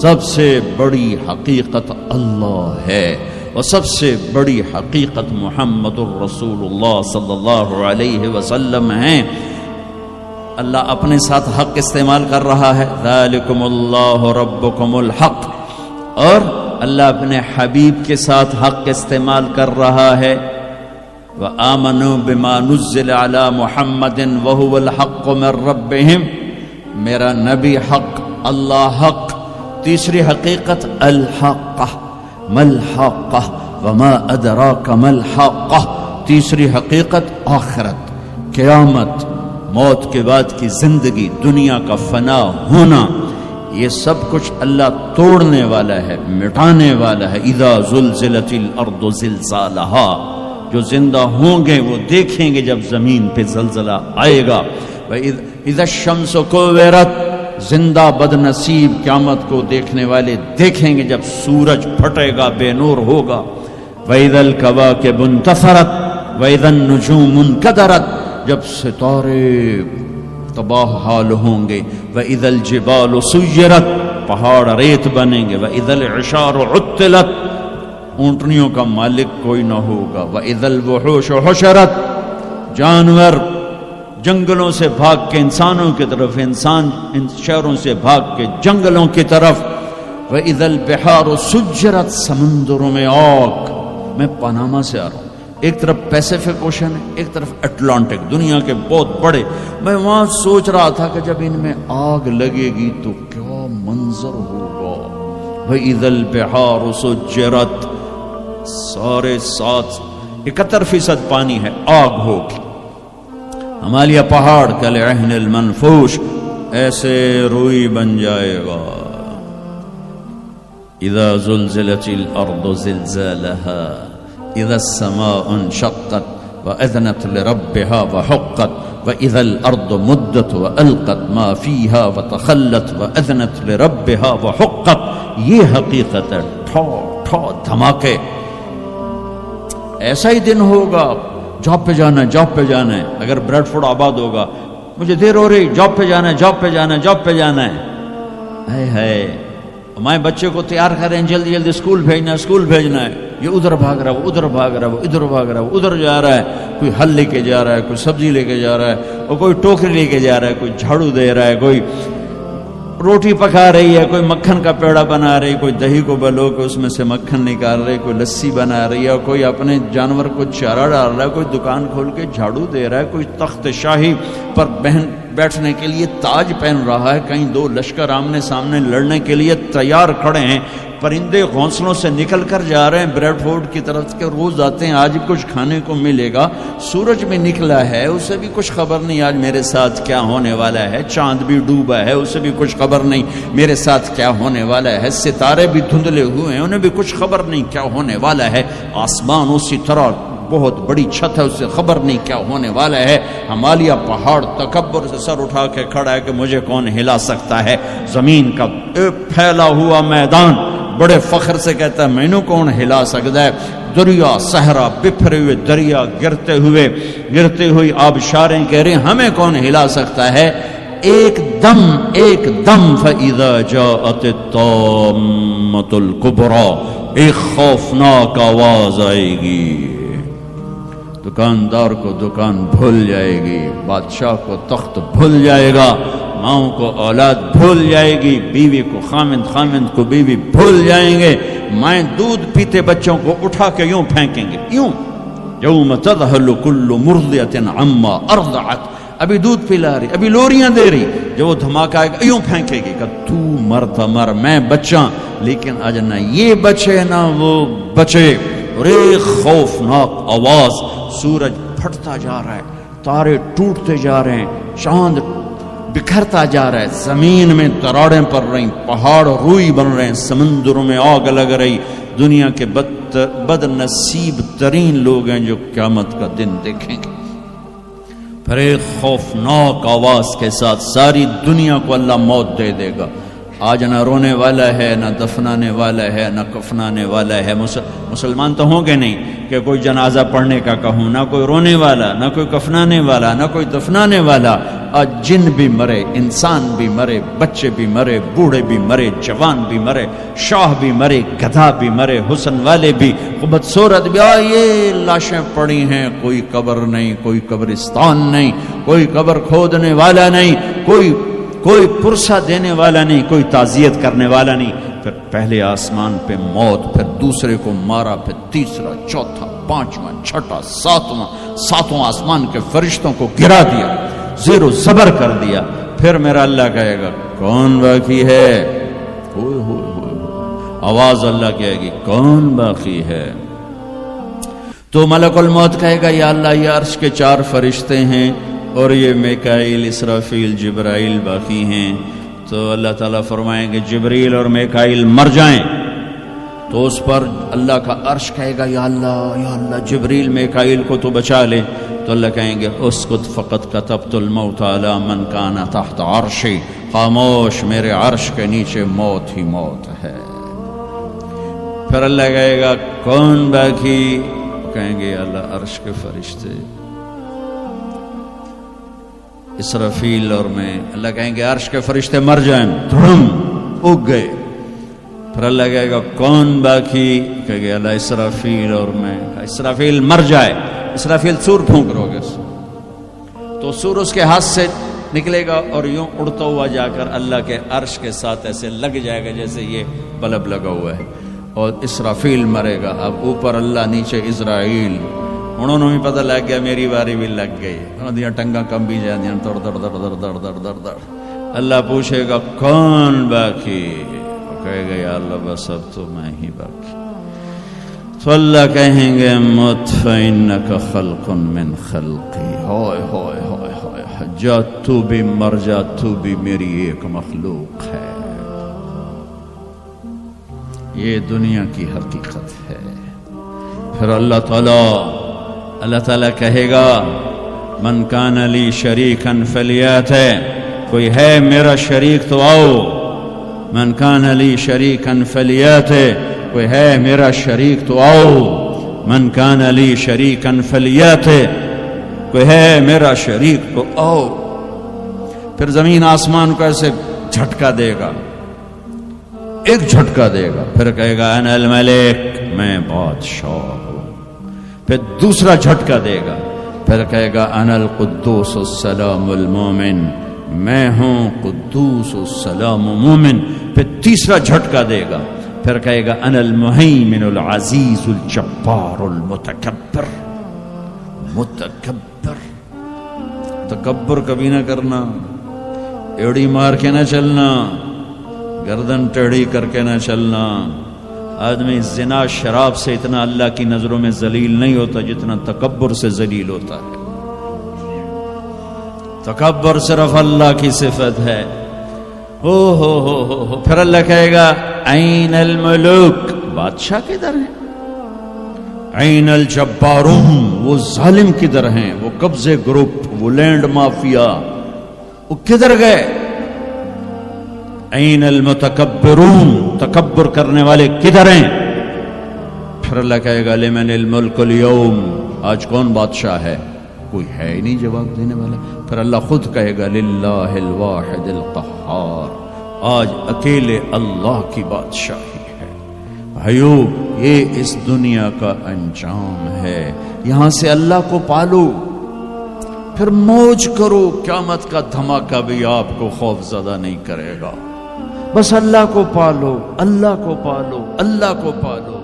سب سے بڑی حقیقت اللہ ہے، اور سب سے بڑی حقیقت محمد الرسول اللہ صلی اللہ علیہ وسلم ہیں۔ اللہ اپنے ساتھ حق استعمال کر رہا ہے، ذالکم اللہ ربکم الحق، اور اللہ اپنے حبیب کے ساتھ حق استعمال کر رہا ہے، وآمنوا بما نزل علی محمد وهو الحق من ربهم، میرا نبی حق، اللہ حق۔ تیسری حقیقت الحق، ما الحق وما ادراک ما الحق، تیسری حقیقت آخرت، قیامت، موت کے بعد کی زندگی، دنیا کا فنا ہونا، یہ سب کچھ اللہ توڑنے والا ہے، مٹانے والا ہے۔ اذا زلزلت الارض زلزالہا، جو زندہ ہوں گے وہ دیکھیں گے جب زمین پہ زلزلہ آئے گا۔ اذا الشمس کورت، زندہ بد نصیب قیامت کو دیکھنے والے دیکھیں گے جب سورج پھٹے گا، بے نور ہوگا۔ وَإِذَا الْكَوَاكِبُ انتَثَرَتْ وَإِذَا النُّجُومُ انْكَدَرَتْ، جب ستارے تباہ حال ہوں گے۔ وَإِذَا الْجِبَالُ سُيِّرَتْ، پہاڑ ریت بنیں گے۔ وَإِذَا الْعِشَارُ عُطِّلَتْ، اونٹنیوں کا مالک کوئی نہ ہوگا۔ وَإِذَا الْوُحُوشُ حُشِرَتْ، جانور جنگلوں سے بھاگ کے انسانوں کی طرف، انسان ان شہروں سے بھاگ کے جنگلوں کی طرف۔ وَإِذَا الْبِحَارُ سُجِّرَتْ، سمندروں میں آگ۔ میں پاناما سے آ رہا ہوں، ایک طرف پیسیفک اوشن ہے، ایک طرف اٹلانٹک، دنیا کے بہت بڑے۔ میں وہاں سوچ رہا تھا کہ جب ان میں آگ لگے گی تو کیا منظر ہوگا۔ وَإِذَا الْبِحَارُ سُجِّرَتْ، سارے 71% پانی ہے، آگ ہوگی۔ ہمالیہ پہاڑ کالعہن المنفوش، ایسے روئی بن جائے گا۔ اذا زلزلت الارض زلزالها اذا السماء انشقت واذنت لربها وحقت واذا الارض مدت والقت ما فيها وتخلت واذنت لربها وحقت، یہ حقیقت ہے۔ ٹھو ٹھو دھماکے، ایسا ہی دن ہوگا۔ جاب پہ جانا ہے، جاب پہ جانا ہے۔ اگر بریڈ فورڈ آباد ہوگا، مجھے دیر ہو رہی، جاب پہ جانا ہے، جاب پہ جانا ہے، جاب پہ جانا ہے۔ ہے ہمارے بچے کو تیار کریں، جلدی جلدی اسکول بھیجنا ہے، اسکول بھیجنا ہے۔ یہ ادھر بھاگ رہا ہے، وہ ادھر بھاگ رہا ہے، وہ ادھر بھاگ رہا ہے، وہ ادھر جا رہا ہے۔ کوئی حل لے کے جا رہا ہے، کوئی سبزی لے کے جا رہا ہے، اور کوئی ٹوکری لے کے جا رہا ہے، کوئی جھاڑو دے رہا ہے، کوئی روٹی پکا رہی ہے، کوئی مکھن کا پیڑا بنا رہی ہے، کوئی دہی کو بلو کے اس میں سے مکھن نکال رہی ہے، کوئی لسی بنا رہی ہے، اور کوئی اپنے جانور کو چارہ ڈال رہا ہے، کوئی دکان کھول کے جھاڑو دے رہا ہے، کوئی تخت شاہی پر بیٹھنے کے لیے تاج پہن رہا ہے، کہیں دو لشکر آمنے سامنے لڑنے کے لیے تیار کھڑے ہیں، پرندے گھونسلوں سے نکل کر جا رہے ہیں بریڈ فورڈ کی طرف کے، روز آتے ہیں، آج کچھ کھانے کو ملے گا۔ سورج بھی نکلا ہے، اسے بھی کچھ خبر نہیں آج میرے ساتھ کیا ہونے والا ہے۔ چاند بھی ڈوبا ہے، اسے بھی کچھ خبر نہیں میرے ساتھ کیا ہونے والا ہے۔ ستارے بھی دھندلے ہوئے ہیں، انہیں بھی کچھ خبر نہیں کیا ہونے والا ہے۔ آسمان اسی طرح بہت بڑی چھت ہے، اسے خبر نہیں کیا ہونے والا ہے۔ ہمالیہ پہاڑ تکبر سے سر اٹھا کے کھڑا ہے کہ مجھے کون ہلا سکتا ہے۔ زمین کا پھیلا ہوا میدان بڑے فخر سے کہتا ہے مینوں کون ہلا سکتا ہے۔ دریا صحرا، بکھرے ہوئے دریا، گرتے ہوئی آبشاریں کہہ رہے ہیں ہمیں کون ہلا سکتا ہے۔ ایک دم فَإِذَا جَاءَتِ الطَّامَّةُ الْكُبْرَى، ایک خوفناک آواز آئے گی۔ دکاندار کو دکان بھول جائے گی، بادشاہ کو تخت بھول جائے گا، ماؤں کو اولاد بھول جائے گی، بیوی کو خامند کو بیوی بھول جائیں گے۔ مائیں دودھ پیتے بچوں کو اٹھا کے یوں پھینکیں گے، یوں یوم تذہل کل مرضعۃ عما ارضعت، ابھی دودھ پلا رہی، ابھی لوریاں دے رہی، جب وہ دھماکہ آئے گا یوں پھینکے گی کہ تو مرتا مر، میں بچاں، لیکن آج نہ یہ بچے نہ وہ بچے۔ اور ایک خوفناک آواز، سورج پھٹتا جا رہا ہے، تارے ٹوٹتے جا رہے ہیں، چاند بکھرتا جا رہا ہے، زمین میں دراڑیں پڑ رہی، پہاڑ روئی بن رہے ہیں، سمندروں میں آگ لگ رہی۔ دنیا کے بد نصیب ترین لوگ ہیں جو قیامت کا دن دیکھیں گے۔ پھر ایک خوفناک آواز کے ساتھ ساری دنیا کو اللہ موت دے دے گا۔ آج نہ رونے والا ہے، نہ دفنانے والا ہے، نہ کفنانے والا ہے. مسلمان تو ہوں گے نہیں کہ کوئی جنازہ پڑھنے کا کہوں، نہ کوئی رونے والا، نہ کوئی کفنانے والا، نہ کوئی دفنانے والا. آج جن بھی مرے، انسان بھی مرے، بچے بھی مرے، بوڑھے بھی مرے، جوان بھی مرے، شاہ بھی مرے، گدھا بھی مرے، حسن والے بھی، بدصورت بھی. یہ لاشیں پڑی ہیں، کوئی قبر نہیں، کوئی قبرستان نہیں، کوئی قبر کھودنے والا نہیں، کوئی پرسہ دینے والا نہیں، کوئی تعزیت کرنے والا نہیں. پھر پہلے آسمان پہ موت، پھر دوسرے کو مارا، پھر تیسرا، چوتھا، پانچواں، چھٹا، ساتواں آسمان کے فرشتوں کو گرا دیا، زیر و زبر کر دیا. پھر میرا اللہ کہے گا کون باقی ہے؟ آواز اللہ کہے گی کون باقی ہے؟ تو ملک الموت کہے گا یا اللہ یہ عرش کے 4 فرشتے ہیں اور یہ میکائیل، اسرافیل، جبرائیل باقی ہیں. تو اللہ تعالیٰ فرمائیں گے جبریل اور میکائیل مر جائیں. تو اس پر اللہ کا عرش کہے گا یا اللہ جبریل میکائیل کو تو بچا لے. تو اللہ کہیں گے اسکت فقط کتبت الموت علی من کان تحت عرشی، خاموش، میرے عرش کے نیچے موت ہی موت ہے. پھر اللہ کہے گا کون باقی؟ کہیں گے یا اللہ عرش کے فرشتے، اسرافیل اور میں. اللہ کہیں گے عرش کے فرشتے مر جائیں، دھڑم اگ گئے. پھر اللہ کہے گا کون باقی؟ کہے گے اللہ اسرافیل اور میں. اسرافیل مر جائے، اسرافیل سور پھونک روگے تو سور اس کے ہاتھ سے نکلے گا اور یوں اڑتا ہوا جا کر اللہ کے عرش کے ساتھ ایسے لگ جائے گا جیسے یہ بلب لگا ہوا ہے. اور اسرافیل مرے گا. اب اوپر اللہ، نیچے اسرائیل. انہوں نے بھی پتہ لگ گیا میری باری بھی لگ گئی. دیا ٹنگا کم بھی جائیں دیا دڑ دڑ دڑ دڑ دڑ دڑ دڑ دڑ. اللہ پوچھے گا کون باقی؟ کہے گا یا اللہ بس اب تو میں ہی باقی. تو اللہ کہیں گے مت فإنک خلق من خلقی. ہائے ہائے ہائے ہائے، جا تو بھی مر جا، تو بھی میری ایک مخلوق ہے. یہ دنیا کی حقیقت ہے. پھر اللہ تعالیٰ کہے گا من کان لی شریکا فلیات، کوئی ہے میرا شریک تو آؤ. من کان لی شریکا فلیات، کوئی ہے میرا شریک تو آؤ. من کان لی شریکا فلیات، کوئی ہے میرا شریک تو آؤ. پھر زمین آسمان کو ایسے جھٹکا دے گا، ایک جھٹکا دے گا. پھر کہے گا انا الملک، میں بادشاہ ہوں. پھر دوسرا جھٹکا دے گا. پھر کہے گا انا القدوس السلام المومن، میں ہوں قدوس السلام مومن. پھر تیسرا جھٹکا دے گا. پھر کہے گا انا المہیمن العزیز الجبار المتکبر. تکبر کبھی نہ کرنا، ایڑی مار کے نہ چلنا، گردن ٹیڑھی کر کے نہ چلنا. آدمی زنا شراب سے اتنا اللہ کی نظروں میں ذلیل نہیں ہوتا جتنا تکبر سے ذلیل ہوتا ہے. تکبر صرف اللہ کی صفت ہے. ہو. پھر اللہ کہے گا این الملوک، بادشاہ کدھر ہیں؟ این الجبارون، وہ ظالم کدھر ہیں؟ وہ قبضے گروپ، وہ لینڈ مافیا، وہ کدھر گئے؟ این المتکبرون، تکبر کرنے والے کدھر ہیں؟ پھر اللہ کہے گا لمن الملک اليوم، آج کون بادشاہ ہے؟ کوئی ہے ہی نہیں جواب دینے والا. پھر اللہ خود کہے گا للہ الواحد القہار، آج اکیلے اللہ کی بادشاہی ہے. بھائیو یہ اس دنیا کا انجام ہے. یہاں سے اللہ کو پالو، پھر موج کرو. قیامت کا دھماکہ بھی آپ کو خوف زدہ نہیں کرے گا. بس اللہ کو پالو، اللہ کو پالو، اللہ کو پالو.